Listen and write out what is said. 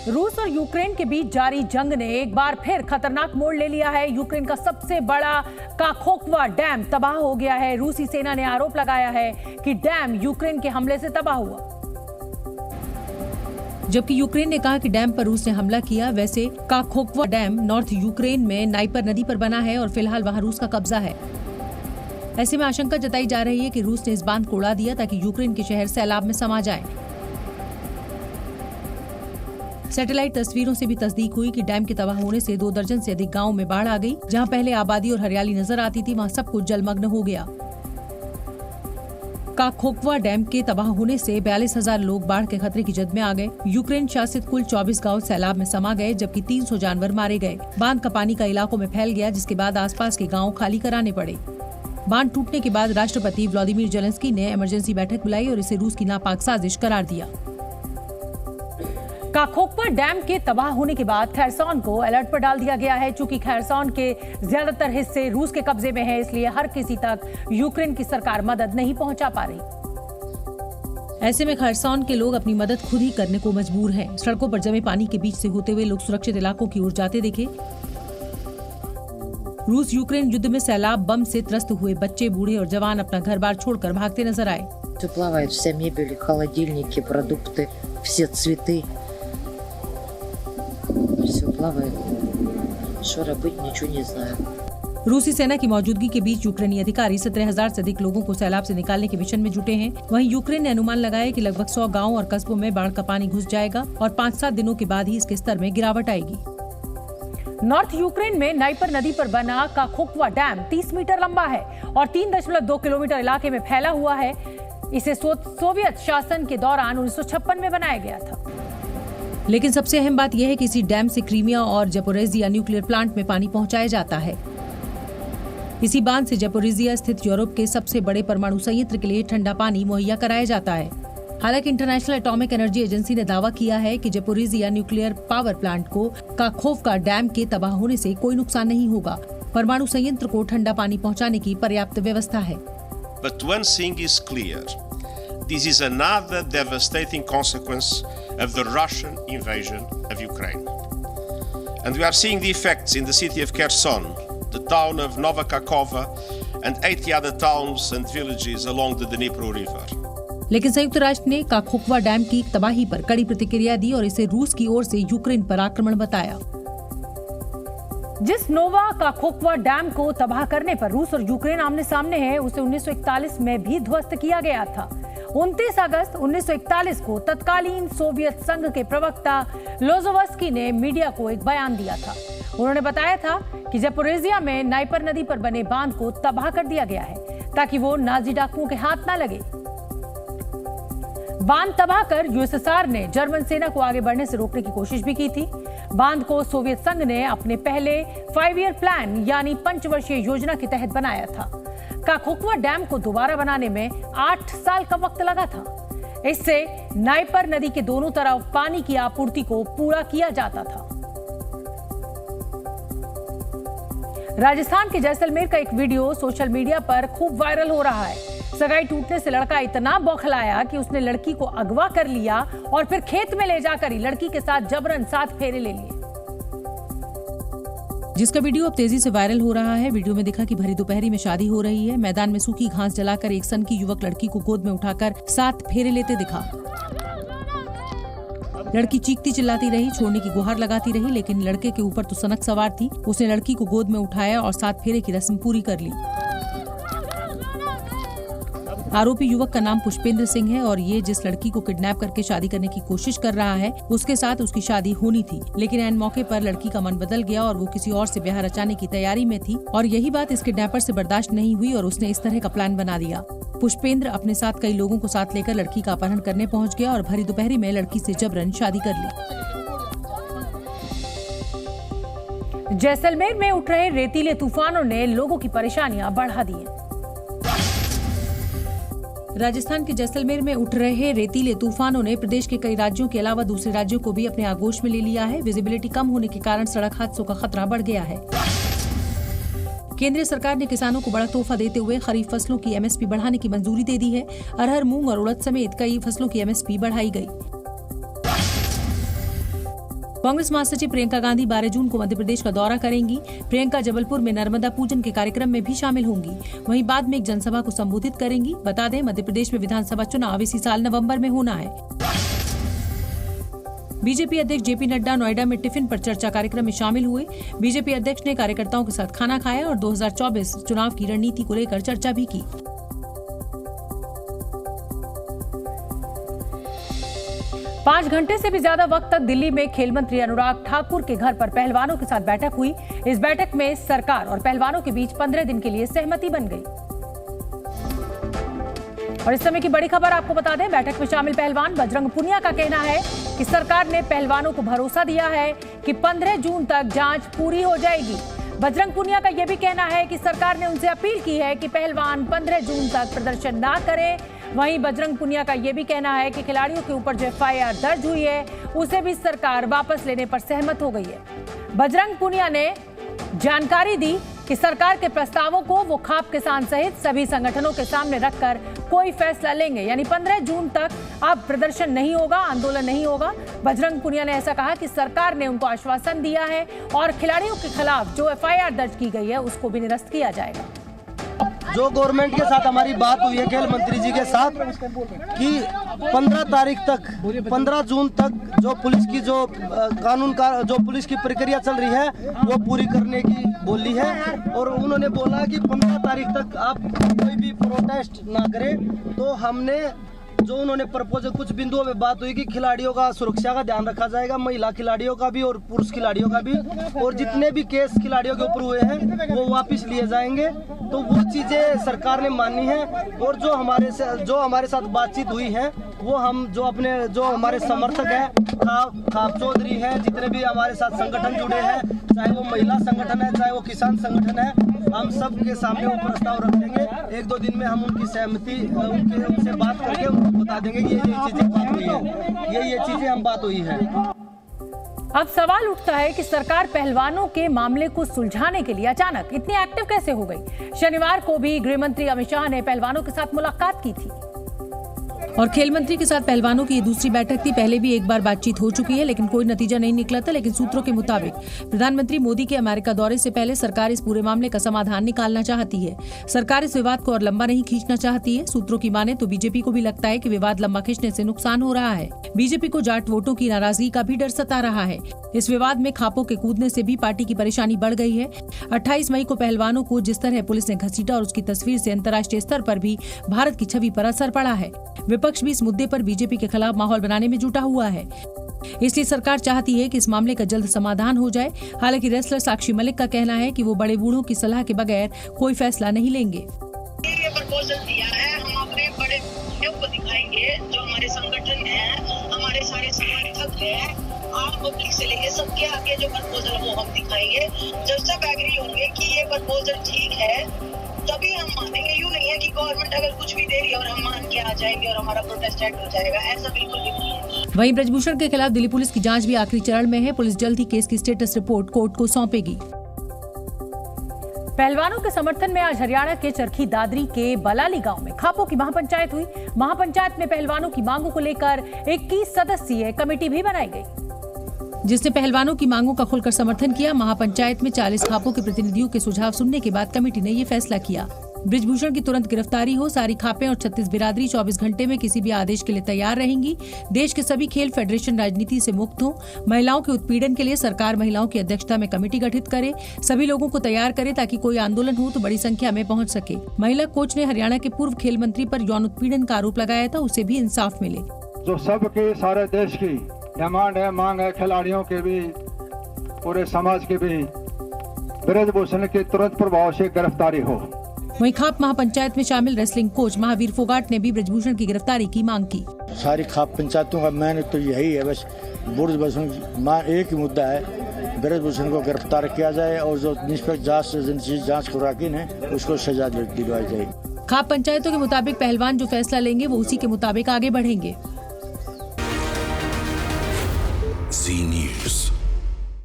रूस और यूक्रेन के बीच जारी जंग ने एक बार फिर खतरनाक मोड़ ले लिया है। यूक्रेन का सबसे बड़ा काखोवका डैम तबाह हो गया है। रूसी सेना ने आरोप लगाया है कि डैम यूक्रेन के हमले से तबाह हुआ, जबकि यूक्रेन ने कहा कि डैम पर रूस ने हमला किया। वैसे काखोवका डैम नॉर्थ यूक्रेन में नाइपर नदी पर बना है और फिलहाल वहां रूस का कब्जा है। ऐसे में आशंका जताई जा रही है कि रूस ने इस बांध को उड़ा दिया ताकि यूक्रेन के शहर सैलाब में समा जाएं। सैटेलाइट तस्वीरों से भी तस्दीक हुई कि डैम के तबाह होने से 2 दर्जन से अधिक गांवों में बाढ़ आ गई। जहां पहले आबादी और हरियाली नजर आती थी, वहां सब कुछ जलमग्न हो गया। काखोवका डैम के तबाह होने से 42,000 लोग बाढ़ के खतरे की जद में आ गए। यूक्रेन शासित कुल 24 गांव सैलाब में समा गए, जबकि 300 जानवर मारे गए। बांध का पानी कई इलाकों में फैल गया, जिसके बाद आसपास के गांव खाली कराने पड़े। बांध टूटने के बाद राष्ट्रपति व्लादिमीर जेलेंस्की ने इमरजेंसी बैठक बुलाई और इसे रूस की नापाक साजिश करार दिया। काखोवका डैम के तबाह होने के बाद खैरसॉन को अलर्ट पर डाल दिया गया है। चूंकि खैरसॉन के ज्यादातर हिस्से रूस के कब्जे में हैं, इसलिए हर किसी तक यूक्रेन की सरकार मदद नहीं पहुंचा पा रही। ऐसे में खैरसॉन के लोग अपनी मदद खुद ही करने को मजबूर हैं। सड़कों पर जमे पानी के बीच से होते हुए लोग सुरक्षित इलाकों की ओर जाते दिखे। रूस यूक्रेन युद्ध में सैलाब बम से त्रस्त हुए बच्चे, बूढ़े और जवान अपना घर बार छोड़कर भागते नजर आए। Плавает вся мебель, холодильники, продукты, все цветы. Все плавает. Что работать, ничего не знаю. रूसी सेना की मौजूदगी के बीच यूक्रेनी अधिकारी 17,000 से अधिक लोगों को सैलाब से निकालने के मिशन में जुटे हैं। वहीं यूक्रेन ने अनुमान लगाया कि लगभग 100 गांव और कस्बों में बाढ़ का पानी घुस जाएगा और 5-7 दिनों के बाद ही इसके स्तर में गिरावट आएगी। नॉर्थ यूक्रेन में नाइपर नदी पर बना काखोवका डैम 30 मीटर लंबा है और 3.2 किलोमीटर इलाके में फैला हुआ है। इसे सोवियत शासन के दौरान 1956 में बनाया गया था। लेकिन सबसे अहम बात यह है कि इसी डैम से क्रीमिया और ज़पोरिज़िया न्यूक्लियर प्लांट में पानी पहुंचाया जाता है। इसी बांध से ज़पोरिज़िया स्थित यूरोप के सबसे बड़े परमाणु संयंत्र के लिए ठंडा पानी मुहैया कराया जाता है। हालांकि इंटरनेशनल एटॉमिक एनर्जी एजेंसी ने दावा किया है कि ज़पोरिज़िया न्यूक्लियर पावर प्लांट को काखोवका डैम के तबाह होने से कोई नुकसान नहीं होगा। परमाणु संयंत्र को ठंडा पानी पहुंचाने की पर्याप्त व्यवस्था है। But one thing is clear. This is another devastating consequence of the Russian invasion of Ukraine. And we are seeing the effects in the city of Kherson, the town of Nova Kakhovka, and 80 other towns and villages along the Dnipro River. लेकिन संयुक्त राष्ट्र ने काखोवका dam की तबाही पर कड़ी प्रतिक्रिया दी और इसे रूस की ओर से यूक्रेन पर आक्रमण बताया। जिस नोवा काखोवका डैम को तबाह करने पर रूस और यूक्रेन आमने सामने हैं, उसे 1941 में भी ध्वस्त किया गया था। 29 अगस्त 1941 को तत्कालीन सोवियत संघ के प्रवक्ता लोजोवस्की ने मीडिया को एक बयान दिया था। उन्होंने बताया था कि ज़पोरिज़िया में नाइपर नदी पर बने बांध को तबाह कर दिया गया है ताकि वो नाजी डाकुओं के हाथ न लगे। बांध तबाह कर यूएसएसआर ने जर्मन सेना को आगे बढ़ने से रोकने की कोशिश भी की थी। बांध को सोवियत संघ ने अपने पहले 5 ईयर प्लान यानी पंचवर्षीय योजना के तहत बनाया था। काखोवका डैम को दोबारा बनाने में 8 साल का वक्त लगा था। इससे नाइपर नदी के दोनों तरफ पानी की आपूर्ति को पूरा किया जाता था। राजस्थान के जैसलमेर का एक वीडियो सोशल मीडिया पर खूब वायरल हो रहा है। सगाई टूटने से लड़का इतना बौखलाया कि उसने लड़की को अगवा कर लिया और फिर खेत में ले जाकर ही लड़की के साथ जबरन 7 फेरे ले लिए, जिसका वीडियो अब तेजी से वायरल हो रहा है। वीडियो में दिखा कि भरी दोपहरी में शादी हो रही है। मैदान में सूखी घास जलाकर एक सन की युवक लड़की को गोद में उठाकर 7 फेरे लेते दिखा। लड़की चीखती चिल्लाती रही, छोड़ने की गुहार लगाती रही, लेकिन लड़के के ऊपर तो सनक सवार थी। उसने लड़की को गोद में उठाया और 7 फेरे की रस्म पूरी कर ली। आरोपी युवक का नाम पुष्पेंद्र सिंह है और ये जिस लड़की को किडनैप करके शादी करने की कोशिश कर रहा है, उसके साथ उसकी शादी होनी थी। लेकिन ऐन मौके पर लड़की का मन बदल गया और वो किसी और से ब्याह रचाने की तैयारी में थी और यही बात इस किडनैपर से बर्दाश्त नहीं हुई और उसने इस तरह का प्लान बना दिया। पुष्पेंद्र अपने साथ कई लोगों को साथ लेकर लड़की का अपहरण करने पहुँच गया और भरी दोपहरी में लड़की से जबरन शादी कर ली। जैसलमेर में उठ रहे रेतीले तूफानों ने लोगों की परेशानियां बढ़ा दी हैं। राजस्थान के जैसलमेर में उठ रहे रेतीले तूफानों ने प्रदेश के कई राज्यों के अलावा दूसरे राज्यों को भी अपने आगोश में ले लिया है। विजिबिलिटी कम होने के कारण सड़क हादसों का खतरा बढ़ गया है। केंद्र सरकार ने किसानों को बड़ा तोहफा देते हुए खरीफ फसलों की एमएसपी बढ़ाने की मंजूरी दे दी है। अरहर, मूंग और उड़द समेत कई फसलों की एमएसपी बढ़ाई गई। कांग्रेस महासचिव प्रियंका गांधी 12 जून को मध्य प्रदेश का दौरा करेंगी। प्रियंका जबलपुर में नर्मदा पूजन के कार्यक्रम में भी शामिल होंगी। वहीं बाद में एक जनसभा को संबोधित करेंगी। बता दें, मध्य प्रदेश में विधानसभा चुनाव इसी साल नवंबर में होना है। बीजेपी अध्यक्ष जेपी नड्डा नोएडा में टिफिन पर चर्चा कार्यक्रम में शामिल हुए। बीजेपी अध्यक्ष ने कार्यकर्ताओं के साथ खाना खाया और 2024 चुनाव की रणनीति को लेकर चर्चा भी की। 5 घंटे से भी ज्यादा वक्त तक दिल्ली में खेल मंत्री अनुराग ठाकुर के घर पर पहलवानों के साथ बैठक हुई। इस बैठक में सरकार और पहलवानों के बीच 15 दिन के लिए सहमति बन गई। और इस समय की बड़ी खबर आपको बता दें, बैठक में शामिल पहलवान बजरंग पुनिया का कहना है कि सरकार ने पहलवानों को भरोसा दिया है कि 15 जून तक जांच पूरी हो जाएगी। बजरंग पुनिया का यह भी कहना है कि सरकार ने उनसे अपील की है कि पहलवान 15 जून तक प्रदर्शन ना करें। वहीं बजरंग पुनिया का यह भी कहना है कि खिलाड़ियों के ऊपर जो एफआईआर दर्ज हुई है उसे भी सरकार वापस लेने पर सहमत हो गई है। बजरंग पुनिया ने जानकारी दी कि सरकार के प्रस्तावों को वो खाप किसान सहित सभी संगठनों के सामने रखकर कोई फैसला लेंगे। यानी 15 जून तक अब प्रदर्शन नहीं होगा, आंदोलन नहीं होगा। बजरंग पुनिया ने ऐसा कहा कि सरकार ने उनको आश्वासन दिया है और खिलाड़ियों के खिलाफ जो एफआईआर दर्ज की गई है उसको भी निरस्त किया जाएगा। जो गवर्नमेंट के साथ हमारी बात हुई है खेल मंत्री जी के साथ कि 15 तारीख तक 15 जून तक जो पुलिस की जो कानून का जो पुलिस की प्रक्रिया चल रही है वो पूरी करने की बोली है। और उन्होंने बोला कि 15 तारीख तक आप कोई भी प्रोटेस्ट ना करें। तो हमने जो उन्होंने प्रपोजल कुछ बिंदुओं में बात हुई कि खिलाड़ियों का सुरक्षा का ध्यान रखा जाएगा, महिला खिलाड़ियों का भी और पुरुष खिलाड़ियों का भी, और जितने भी केस खिलाड़ियों के ऊपर हुए हैं वो वापस लिए जाएंगे। तो वो चीजें सरकार ने मानी है। और जो हमारे साथ बातचीत हुई है वो हम जो हमारे समर्थक हैं, खाप चौधरी हैं, जितने भी हमारे साथ संगठन जुड़े हैं, चाहे वो महिला संगठन है चाहे वो किसान संगठन है, हम सब के सामने वो प्रस्ताव रख देंगे। 1-2 दिन में हम उनकी सहमति उनसे बात करके उनको बता देंगे कि ये चीजें बात हुई है, ये चीजें हम बात हुई है। अब सवाल उठता है कि सरकार पहलवानों के मामले को सुलझाने के लिए अचानक इतनी एक्टिव कैसे हो गई। शनिवार को भी गृह मंत्री अमित शाह ने पहलवानों के साथ मुलाकात की थी और खेल मंत्री के साथ पहलवानों की ये दूसरी बैठक थी। पहले भी एक बार बातचीत हो चुकी है लेकिन कोई नतीजा नहीं निकला था। लेकिन सूत्रों के मुताबिक प्रधानमंत्री मोदी के अमेरिका दौरे से पहले सरकार इस पूरे मामले का समाधान निकालना चाहती है। सरकार इस विवाद को और लंबा नहीं खींचना चाहती है। सूत्रों की माने तो बीजेपी को भी लगता है कि विवाद लंबा खींचने से नुकसान हो रहा है। बीजेपी को जाट वोटों की नाराजगी का भी डर सता रहा है। इस विवाद में खापों के कूदने से भी पार्टी की परेशानी बढ़ गई है। 28 मई को पहलवानों को जिस तरह पुलिस ने घसीटा और उसकी तस्वीर से अंतर्राष्ट्रीय स्तर पर भी भारत की छवि पर असर पड़ा है। विपक्ष भी इस मुद्दे पर बीजेपी के खिलाफ माहौल बनाने में जुटा हुआ है। इसलिए सरकार चाहती है कि इस मामले का जल्द समाधान हो जाए। हालांकि रेसलर साक्षी मलिक का कहना है कि वो बड़े बूढ़ों की सलाह के बगैर कोई फैसला नहीं लेंगे। ये प्रपोजल दिया है, हम अपने बड़े बूढ़ों को दिखाएंगे, जो हमारे संगठन है, हमारे सारे समर्थक हैं, आम पब्लिक से लेके सबके आगे जो प्रपोजल है वो हम दिखाएंगे। जब सब एग्री होंगे कि ये प्रपोजल ठीक है तभी हम मानेंगे। यूँ नहीं है कि गवर्नमेंट अगर कुछ भी दे रही है और हम मान के आ जाएंगे और हमारा प्रोटेस्ट एक्ट हो जाएगा, ऐसा बिल्कुल भी नहीं है। वहीं ब्रजभूषण के खिलाफ दिल्ली पुलिस की जांच भी आखिरी चरण में है। पुलिस जल्द ही केस की स्टेटस रिपोर्ट कोर्ट को सौंपेगी। पहलवानों के समर्थन में आज हरियाणा के चरखी दादरी के बलाली गांव में खापों की महापंचायत हुई। महापंचायत में पहलवानों की मांगों को लेकर 21 सदस्यीय कमेटी भी बनाई गई जिसने पहलवानों की मांगों का खुलकर समर्थन किया। महापंचायत में 40 खापों के प्रतिनिधियों के सुझाव सुनने के बाद कमेटी ने ये फैसला किया। ब्रजभूषण की तुरंत गिरफ्तारी हो। सारी खापें और 36 बिरादरी 24 घंटे में किसी भी आदेश के लिए तैयार रहेंगी। देश के सभी खेल फेडरेशन राजनीति से मुक्त हों। महिलाओं के उत्पीड़न के लिए सरकार महिलाओं की अध्यक्षता में कमेटी गठित करे। सभी लोगों को तैयार करे ताकि कोई आंदोलन हो तो बड़ी संख्या में पहुंच सके। महिला कोच ने हरियाणा के पूर्व खेल मंत्री पर यौन उत्पीड़न का आरोप लगाया था, उसे भी इंसाफ मिले। जो सबके सारे देश की डिमांड है, मांग है, खिलाड़ियों के भी पूरे समाज के भी ब्रजभूषण की तुरंत प्रभाव से गिरफ्तारी हो। वहीं खाप महापंचायत में शामिल रेसलिंग कोच महावीर फोगाट ने भी ब्रजभूषण की गिरफ्तारी की मांग की। सारी खाप पंचायतों का मैंने तो यही है, बस ब्रजभूषण एक ही मुद्दा है, ब्रजभूषण को गिरफ्तार किया जाए और जो निष्पक्ष जांच एजेंसी जांच कुराकीन है उसको सजा दिलवाई जाए। खाप पंचायतों के मुताबिक पहलवान जो फैसला लेंगे वो उसी के मुताबिक आगे बढ़ेंगे।